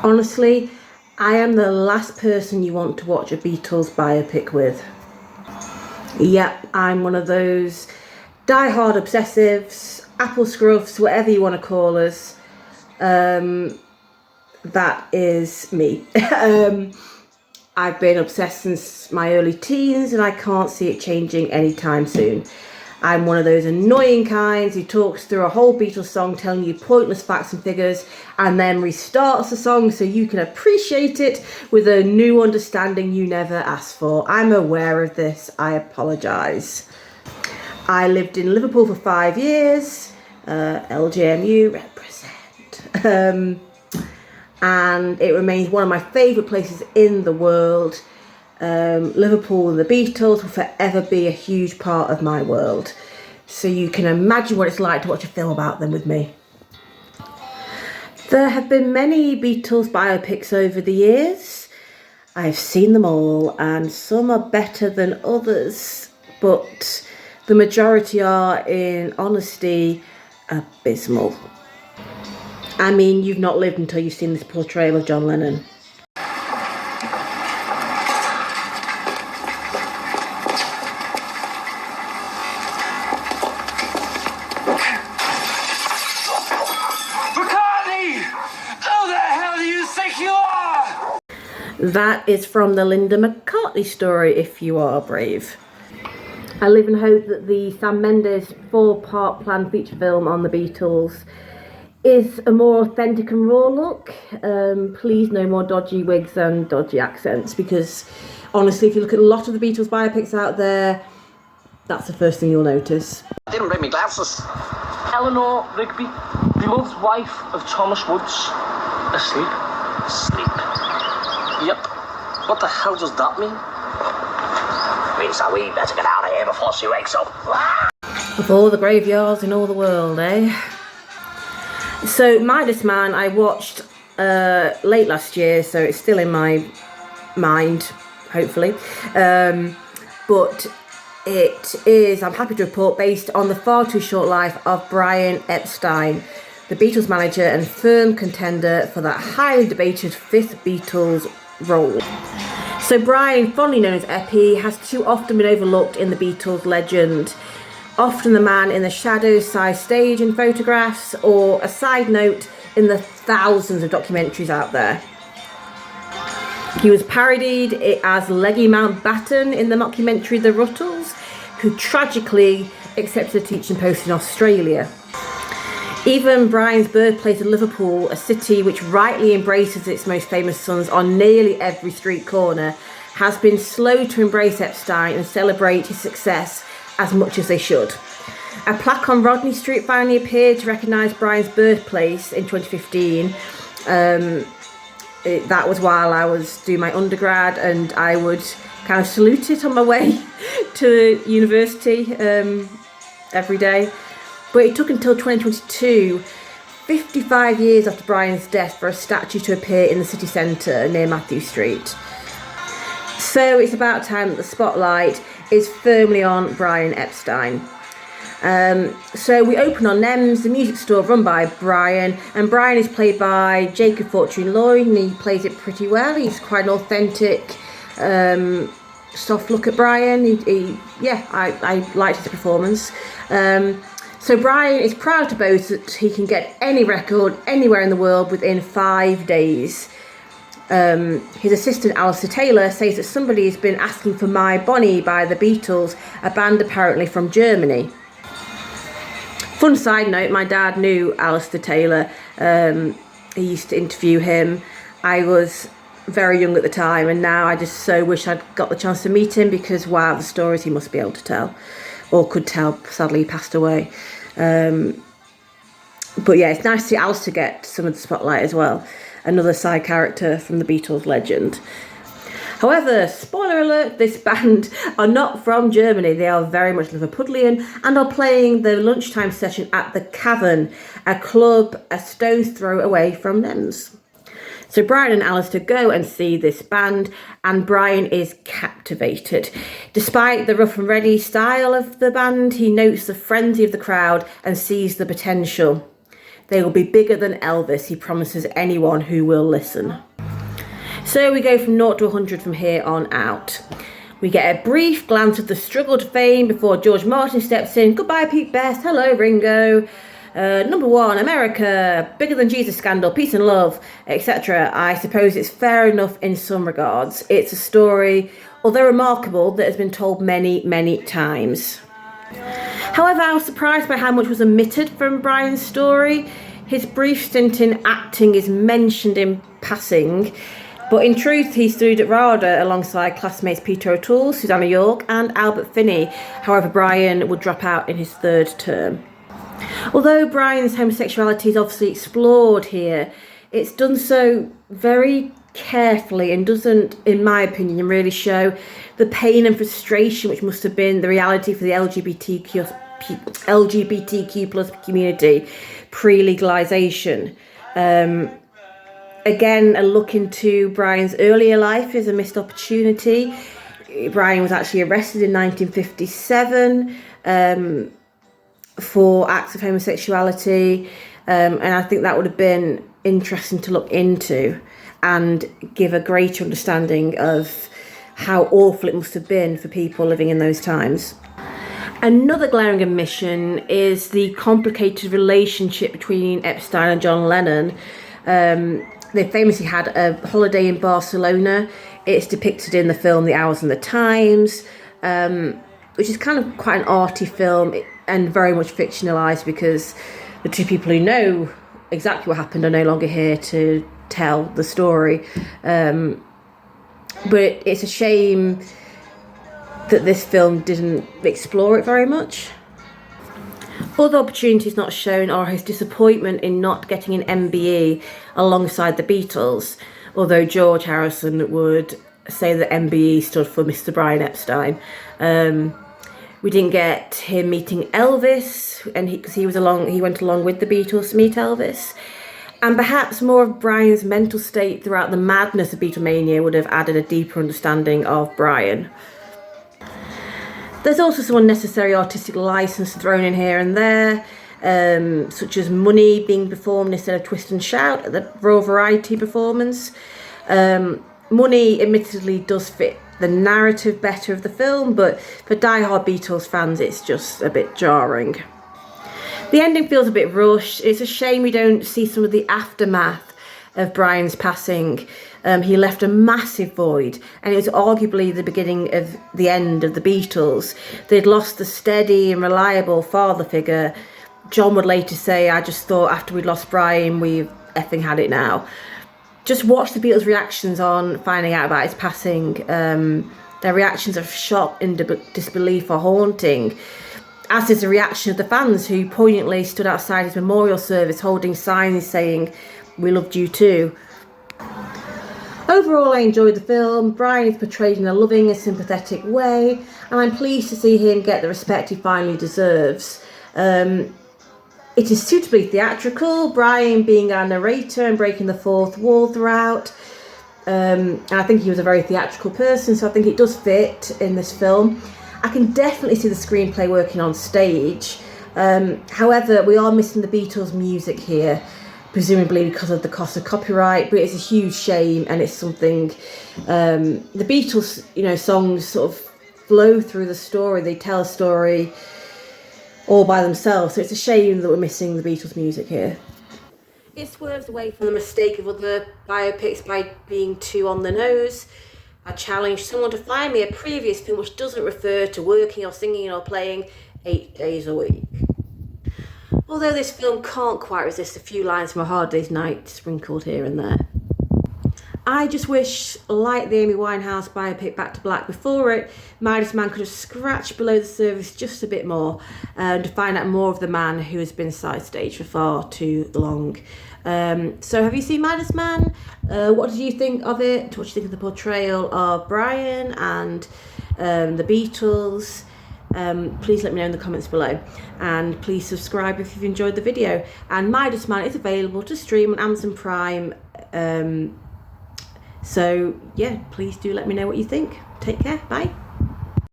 Honestly, I am the last person you want to watch a Beatles biopic with. Yep, I'm one of those die-hard obsessives, apple scruffs, whatever you want to call us. That is me. I've been obsessed since my early teens and I can't see it changing anytime soon. I'm one of those annoying kinds who talks through a whole Beatles song telling you pointless facts and figures and then restarts the song so you can appreciate it with a new understanding you never asked for. I'm aware of this. I apologise. I lived in Liverpool for 5 years. LJMU represent. And it remains one of my favourite places in the world. Liverpool and the Beatles will forever be a huge part of my world. So you can imagine what it's like to watch a film about them with me. There have been many Beatles biopics over the years. I've seen them all and some are better than others, but the majority are, in honesty, abysmal. I mean, you've not lived until you've seen this portrayal of John Lennon. That is from the Linda McCartney story, If You Are Brave. I live in hope that the Sam Mendes 4-part planned feature film on the Beatles is a more authentic and raw look. Please no more dodgy wigs and dodgy accents, because honestly, if you look at a lot of the Beatles biopics out there, that's the first thing you'll notice. I didn't bring me glasses. Eleanor Rigby, beloved wife of Thomas Woods, asleep. Sleep. Yep. What the hell does that mean? Means that we better get out of here before she wakes up. Of all the graveyards in all the world, eh? So Midas Man I watched late last year, so it's still in my mind, hopefully. But it is, I'm happy to report, based on the far too short life of Brian Epstein, the Beatles manager and firm contender for that highly debated 5th Beatles role. So Brian, fondly known as Eppie, has too often been overlooked in the Beatles legend. Often the man in the shadows side stage in photographs, or a side note in the thousands of documentaries out there. He was parodied as Leggy Mountbatten in the mockumentary The Ruttles, who tragically accepted a teaching post in Australia. Even Brian's birthplace of Liverpool, a city which rightly embraces its most famous sons on nearly every street corner, has been slow to embrace Epstein and celebrate his success as much as they should. A plaque on Rodney Street finally appeared to recognise Brian's birthplace in 2015. That was while I was doing my undergrad, and I would kind of salute it on my way to university every day. But it took until 2022, 55 years after Brian's death, for a statue to appear in the city centre near Matthew Street. So it's about time that the spotlight is firmly on Brian Epstein. So we open on Nems, the music store run by Brian, and Brian is played by Jacob Fortune Lloyd, and he plays it pretty well. He's quite an authentic, soft look at Brian. I liked his performance. So Brian is proud to boast that he can get any record anywhere in the world within 5 days. His assistant Alistair Taylor says that somebody has been asking for My Bonnie by the Beatles, a band apparently from Germany. Fun side note, my dad knew Alistair Taylor. He used to interview him. I was very young at the time, and now I just so wish I'd got the chance to meet him, because wow, the stories he must be able to tell, or could tell. Sadly, he passed away. But yeah, it's nice to see Alistair get some of the spotlight as well. Another side character from the Beatles legend. However, spoiler alert, this band are not from Germany. They are very much Liverpudlian and are playing the lunchtime session at the Cavern, a club a stone's throw away from Nems. So Brian and Alistair go and see this band, and Brian is captivated. Despite the rough and ready style of the band, he notes the frenzy of the crowd and sees the potential. They will be bigger than Elvis, he promises anyone who will listen. So we go from 0 to 100 from here on out. We get a brief glance at the struggle to fame before George Martin steps in. Goodbye, Pete Best. Hello, Ringo. Number 1, America. Bigger than Jesus scandal. Peace and love, etc. I suppose it's fair enough in some regards. It's a story, although remarkable, that has been told many, many times. However, I was surprised by how much was omitted from Brian's story. His brief stint in acting is mentioned in passing, but in truth he stood at RADA alongside classmates Peter O'Toole, Susanna York and Albert Finney. However, Brian would drop out in his 3rd term. Although Brian's homosexuality is obviously explored here, it's done so very carefully and doesn't, in my opinion, really show the pain and frustration which must have been the reality for the LGBTQ plus community pre-legalisation. Again, a look into Brian's earlier life is a missed opportunity. Brian was actually arrested in 1957 for acts of homosexuality, and I think that would have been interesting to look into and give a greater understanding of how awful it must have been for people living in those times. Another glaring omission is the complicated relationship between Epstein and John Lennon. They famously had a holiday in Barcelona. It's depicted in the film The Hours and the Times, which is kind of quite an arty film and very much fictionalised because the two people who know exactly what happened are no longer here to tell the story. But it's a shame that this film didn't explore it very much. Other opportunities not shown are his disappointment in not getting an MBE alongside the Beatles, although George Harrison would say that MBE stood for Mr. Brian Epstein. We didn't get him meeting Elvis, and because he went along with the Beatles to meet Elvis. And perhaps more of Brian's mental state throughout the madness of Beatlemania would have added a deeper understanding of Brian. There's also some unnecessary artistic license thrown in here and there, such as Money being performed instead of Twist and Shout at the Royal Variety performance. Money admittedly does fit the narrative better of the film, but for die-hard Beatles fans it's just a bit jarring. The ending feels a bit rushed. It's a shame we don't see some of the aftermath of Brian's passing. He left a massive void, and it was arguably the beginning of the end of the Beatles. They'd lost the steady and reliable father figure. John would later say, "I just thought after we'd lost Brian, we've effing had it now." Just watch the Beatles' reactions on finding out about his passing. Their reactions of shock and disbelief are haunting, as is the reaction of the fans who poignantly stood outside his memorial service holding signs saying, "We loved you too." Overall, I enjoyed the film. Brian is portrayed in a loving and sympathetic way, and I'm pleased to see him get the respect he finally deserves. It is suitably theatrical, Brian being our narrator and breaking the fourth wall throughout. And I think he was a very theatrical person, so I think it does fit in this film. I can definitely see the screenplay working on stage. However, we are missing the Beatles' music here, presumably because of the cost of copyright, but it's a huge shame, and it's something, the Beatles, songs sort of flow through the story. They tell a story all by themselves, so it's a shame that we're missing the Beatles' music here. It swerves away from the mistake of other biopics by being too on the nose. I challenge someone to find me a previous film which doesn't refer to working or singing or playing 8 days a week. Although this film can't quite resist a few lines from A Hard Day's Night sprinkled here and there. I just wish, like the Amy Winehouse biopic Back to Black before it, Midas Man could have scratched below the surface just a bit more to find out more of the man who has been sidestaged for far too long. So have you seen Midas Man? What did you think of it? What do you think of the portrayal of Brian and the Beatles? Please let me know in the comments below, and please subscribe if you've enjoyed the video. And Midas Man is available to stream on Amazon Prime, so yeah, please do let me know what you think. Take care, bye.